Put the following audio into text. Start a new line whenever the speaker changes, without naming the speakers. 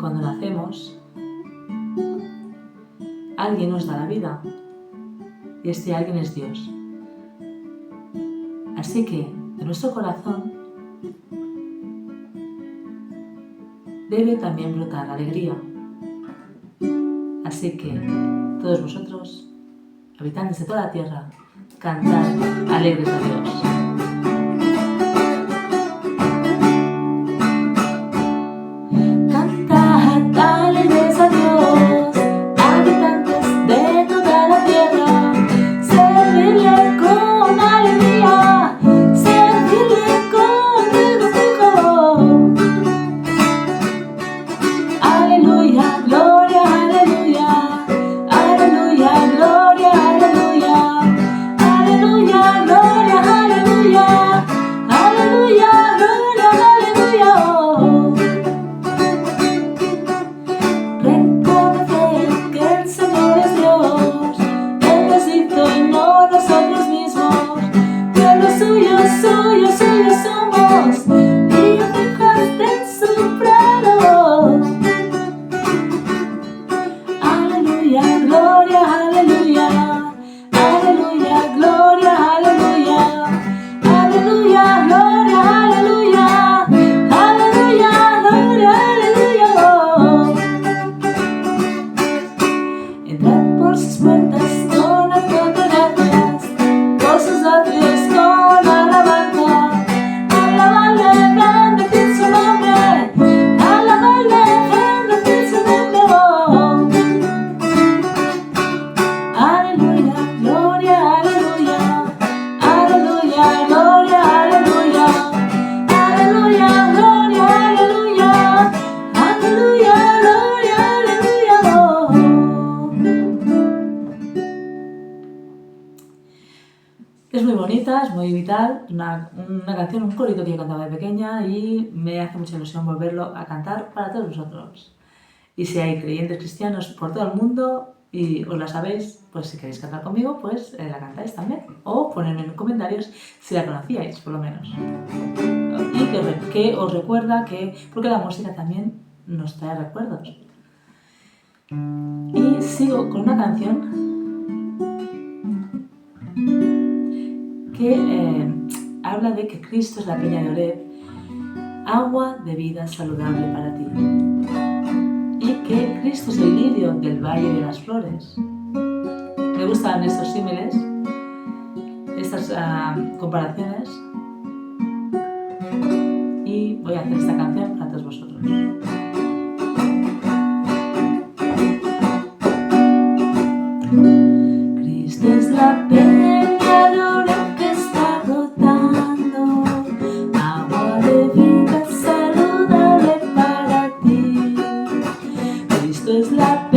Cuando nacemos, alguien nos da la vida y este alguien es Dios. Así que de nuestro corazón debe también brotar alegría. Así que todos vosotros, habitantes de toda la tierra, cantad alegres a Dios. Es muy bonita, es muy vital, una canción, un corito que yo cantaba de pequeña y me hace mucha ilusión volverlo a cantar para todos vosotros. Y si hay creyentes cristianos por todo el mundo y os la sabéis, pues si queréis cantar conmigo, pues la cantáis también. O ponedme en comentarios si la conocíais, por lo menos. Y que os recuerda que, porque la música también nos trae recuerdos. Y sigo con una canción que habla de que Cristo es la peña de Oreb, agua de vida saludable para ti. Y que Cristo es el lirio del valle de las flores. Me gustan estos símiles, estas comparaciones. Y voy a hacer esta canción para todos vosotros. Cristo es la peña que está brotando, agua de vida saludable para ti. Cristo es la